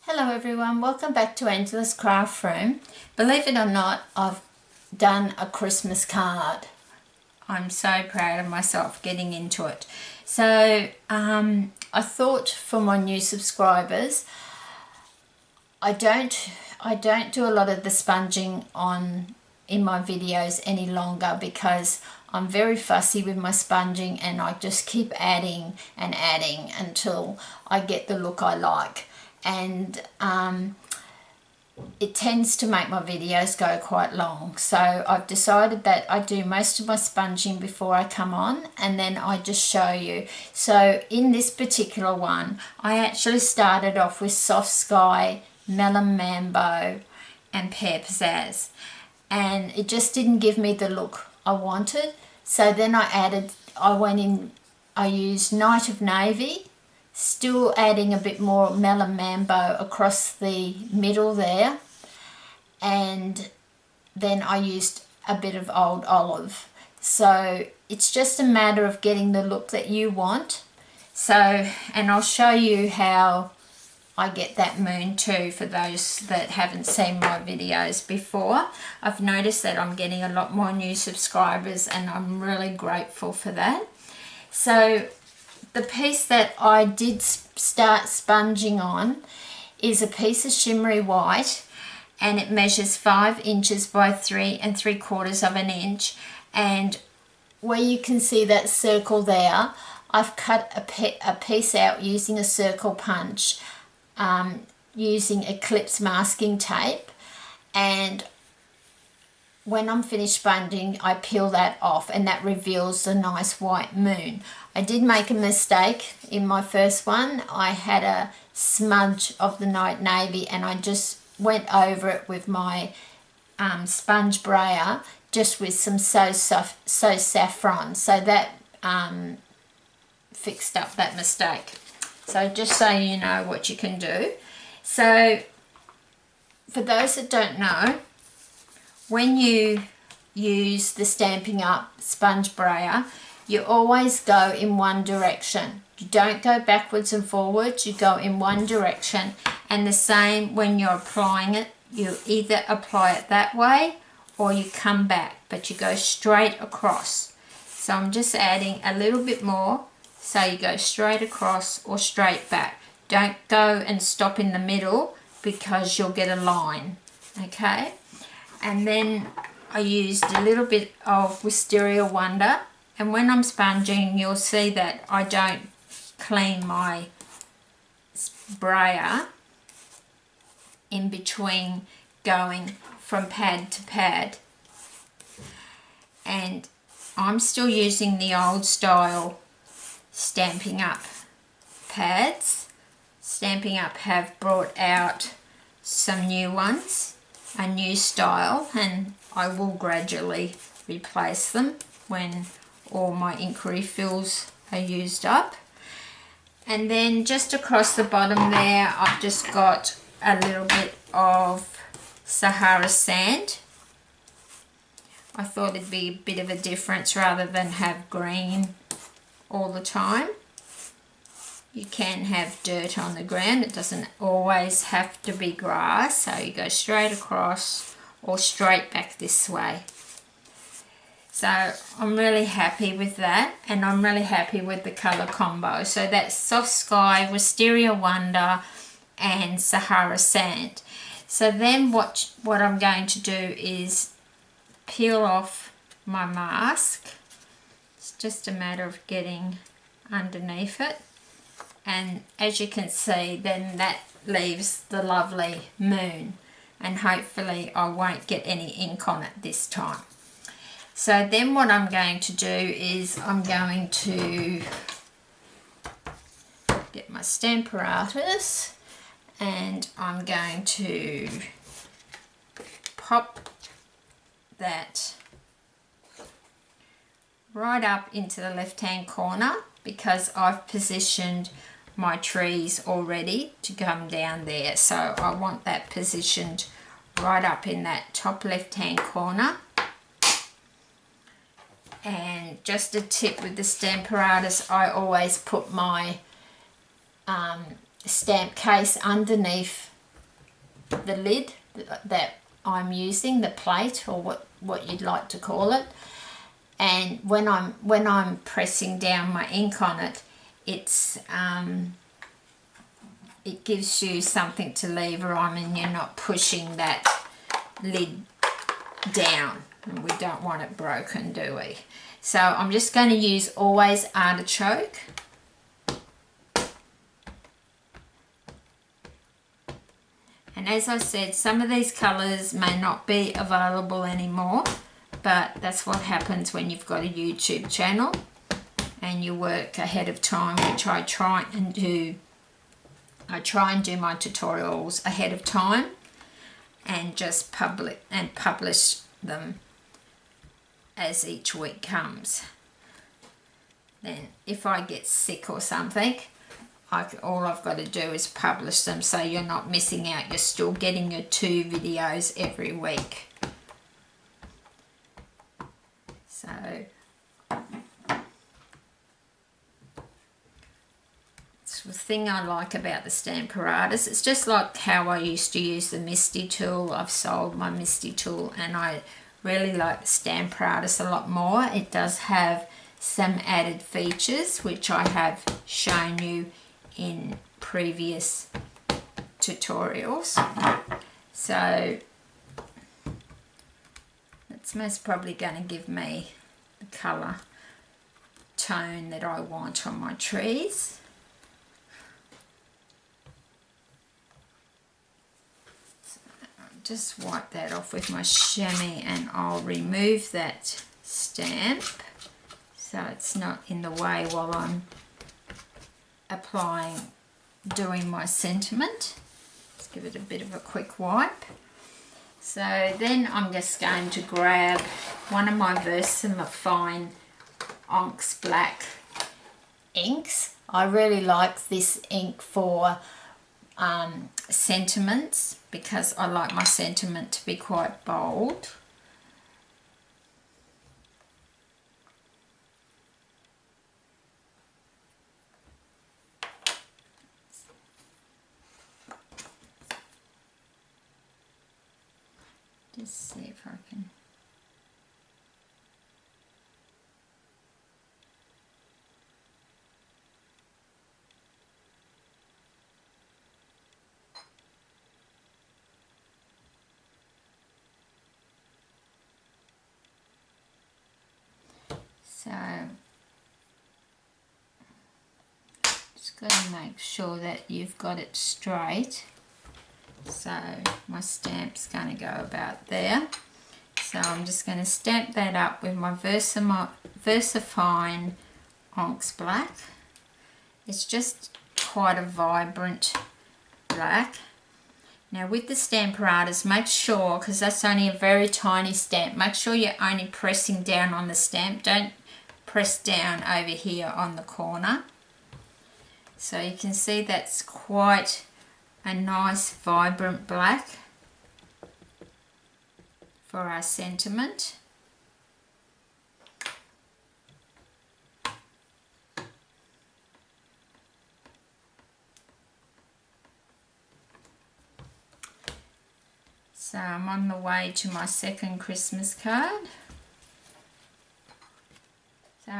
Hello everyone, welcome back to Angela's Craft Room. Believe it or not, I've done a Christmas card. I'm so proud of myself getting into it. So I thought for my new subscribers, I don't do a lot of the sponging in my videos any longer because I'm very fussy with my sponging and I just keep adding and adding until I get the look I like. And it tends to make my videos go quite long, so I've decided that I do most of my sponging before I come on and then I just show you. So in this particular one I actually started off with Soft Sky, Melon Mambo and Pear Pizzazz, and it just didn't give me the look I wanted. So then I used Night of Navy, still adding a bit more Melon Mambo across the middle there, and then I used a bit of Old Olive. So it's just a matter of getting the look that you want. So, and I'll show you how I get that moon too for those that haven't seen my videos before. I've noticed that I'm getting a lot more new subscribers and I'm really grateful for that. So the piece that I did start sponging on is a piece of Shimmery White, and it measures 5 inches by 3 3/4 of an inch. And where you can see that circle there, I've cut a piece out using a circle punch, using Eclipse masking tape, and when I'm finished sponging I peel that off and that reveals the nice white moon. I did make a mistake in my first one. I had a smudge of the Night Navy and I just went over it with my sponge brayer, just with some So Saffron. So that fixed up that mistake. So just so you know what you can do. So for those that don't know, when you use the Stampin' Up sponge brayer, you always go in one direction. You don't go backwards and forwards, you go in one direction. And the same when you're applying it, you either apply it that way or you come back, but you go straight across. So I'm just adding a little bit more, so you go straight across or straight back. Don't go and stop in the middle because you'll get a line, okay? And then I used a little bit of Wisteria Wonder, and when I'm sponging you'll see that I don't clean my sprayer in between going from pad to pad. And I'm still using the old style Stampin' Up pads. Stampin' Up have brought out some new ones, a new style, and I will gradually replace them when all my ink refills are used up. And then just across the bottom there I've just got a little bit of Sahara sand. I thought it'd be a bit of a difference rather than have green all the time. You can have dirt on the ground, it doesn't always have to be grass, so you go straight across or straight back this way. So I'm really happy with that, and I'm really happy with the colour combo. So that's Soft Sky, Wisteria Wonder and Sahara Sand. So then what I'm going to do is peel off my mask. It's just a matter of getting underneath it. And as you can see, then that leaves the lovely moon, and hopefully I won't get any ink on it this time. So then what I'm going to do is I'm going to get my Stamparatus and I'm going to pop that right up into the left hand corner, because I've positioned my trees already to come down there, so I want that positioned right up in that top left hand corner. And just a tip with the Stamparatus, I always put my stamp case underneath the lid that I'm using, the plate, or what you'd like to call it. And when I'm pressing down my ink on it, it gives you something to lever on, and you're not pushing that lid down. And we don't want it broken, do we? So I'm just going to use Always Artichoke. And as I said, some of these colours may not be available anymore, but that's what happens when you've got a YouTube channel and you work ahead of time, which I try and do. I try and do my tutorials ahead of time and just publish them as each week comes. Then if I get sick or something, all I've got to do is publish them, so you're not missing out. You're still getting your 2 videos every week. So it's the thing I like about the Stamparatus. It's just like how I used to use the Misty tool. I've sold my Misty tool, and I really like the Stamparatus a lot more. It does have some added features which I have shown you in previous tutorials. So it's most probably going to give me the colour tone that I want on my trees. So I'll just wipe that off with my chamois, and I'll remove that stamp so it's not in the way while I'm doing my sentiment. Let's give it a bit of a quick wipe. So then I'm just going to grab one of my Fine Onyx Black inks. I really like this ink for sentiments, because I like my sentiment to be quite bold. Just see if I can. So just got to make sure that you've got it straight. So my stamp's going to go about there. So I'm just going to stamp that up with my Fine Onyx Black. It's just quite a vibrant black. Now with the Stamparatus, make sure, because that's only a very tiny stamp, make sure you're only pressing down on the stamp. Don't press down over here on the corner. So you can see that's quite a nice vibrant black for our sentiment. So I'm on the way to my second Christmas card. So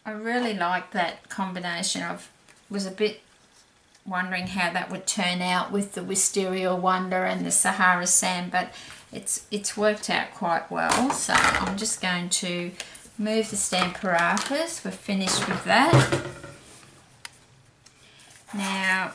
I really like that combination. Was a bit wondering how that would turn out with the Wisteria Wonder and the Sahara Sand, but it's worked out quite well. So I'm just going to move the Stamparatus. We're finished with that. Now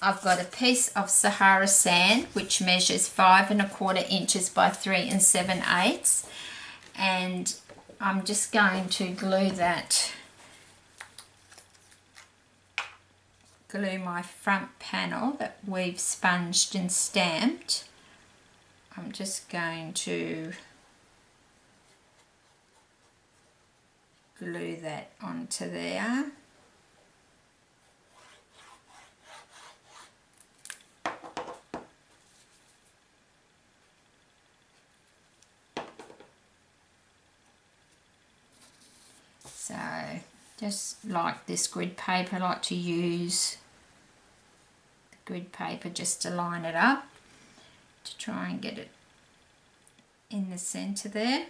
I've got a piece of Sahara Sand which measures 5 1/4 inches by 3 7/8, and I'm just going to glue my front panel that we've sponged and stamped. I'm just going to glue that onto there. So just like this grid paper, I like to use grid paper just to line it up, to try and get it in the centre there.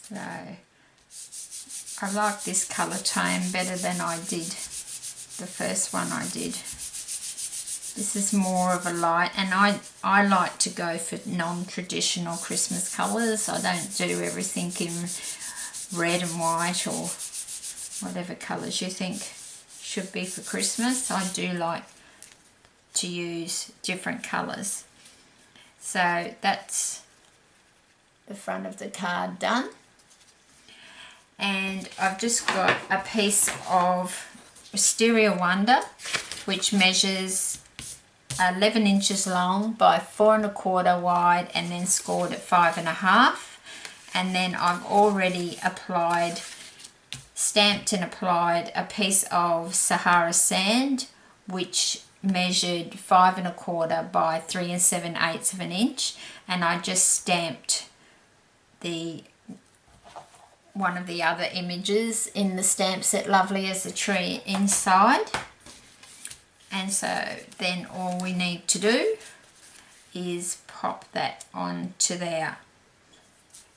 So I like this colour tone better than I did the first one I did. This is more of a light, and I like to go for non-traditional Christmas colours. I don't do everything in red and white or whatever colours you think should be for Christmas. I do like to use different colours. So that's the front of the card done. And I've just got a piece of Wisteria Wonder, which measures 11 inches long by 4 1/4 wide, and then scored at 5 1/2. And then I've already stamped and applied a piece of Sahara sand, which measured 5 1/4 by 3 7/8 of an inch, and I just stamped one of the other images in the stamp set, Lovely as a Tree, inside. And so then all we need to do is pop that onto there.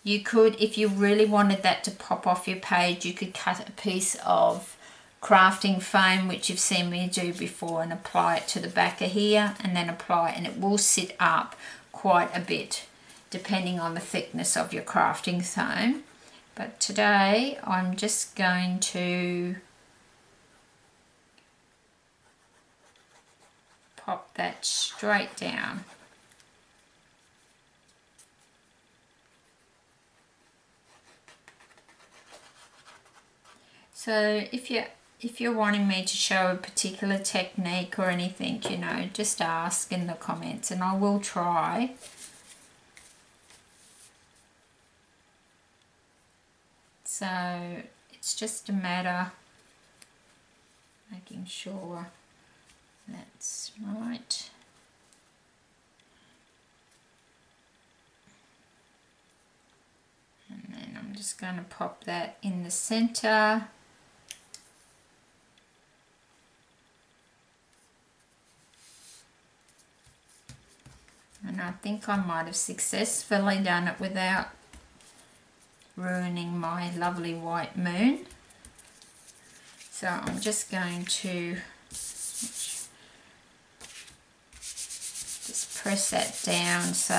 You could, if you really wanted that to pop off your page, you could cut a piece of crafting foam, which you've seen me do before, and apply it to the back of here, and then apply it, and it will sit up quite a bit depending on the thickness of your crafting foam. But today I'm just going to pop that straight down. So if you're wanting me to show a particular technique or anything, you know, just ask in the comments and I will try. So it's just a matter making sure that's right. And then I'm just going to pop that in the center. And I think I might have successfully done it without ruining my lovely white moon. So I'm just going to just press that down so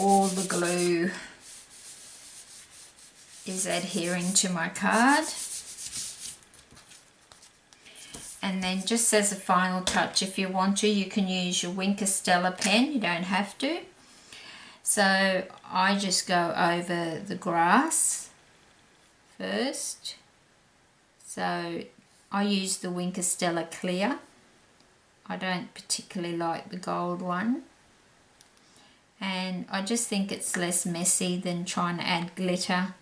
all the glue is adhering to my card. And then just as a final touch, if you want to, you can use your Wink of Stella pen, you don't have to. So I just go over the grass first. So I use the Wink of Stella Clear. I don't particularly like the gold one. And I just think it's less messy than trying to add glitter.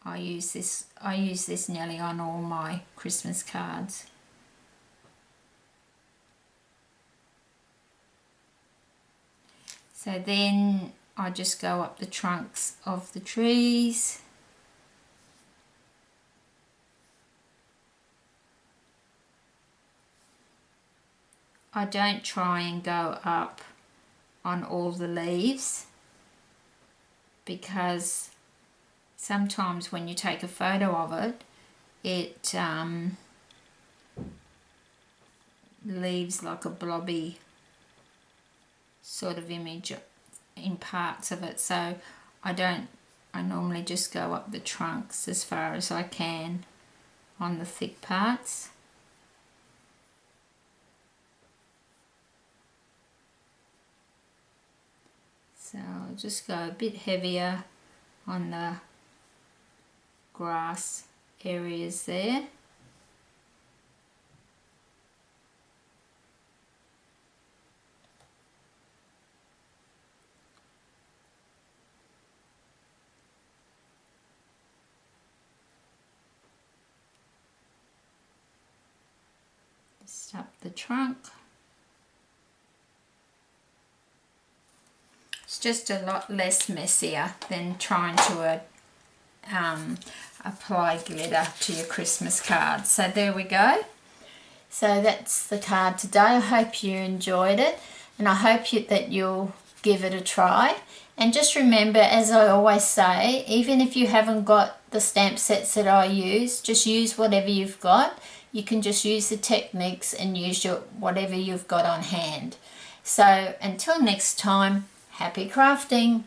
I use this nearly on all my Christmas cards. So then I just go up the trunks of the trees. I don't try and go up on all the leaves, because sometimes when you take a photo of it, it leaves like a blobby sort of image in parts of it. So I normally just go up the trunks as far as I can on the thick parts. So I'll just go a bit heavier on the grass areas there. Just up the trunk. It's just a lot less messier than trying to apply glitter to your Christmas card. So there we go. So that's the card today. I hope you enjoyed it, and I hope that you'll give it a try. And just remember, as I always say, even if you haven't got the stamp sets that I use, just use whatever you've got. You can just use the techniques and use whatever you've got on hand. So until next time, happy crafting!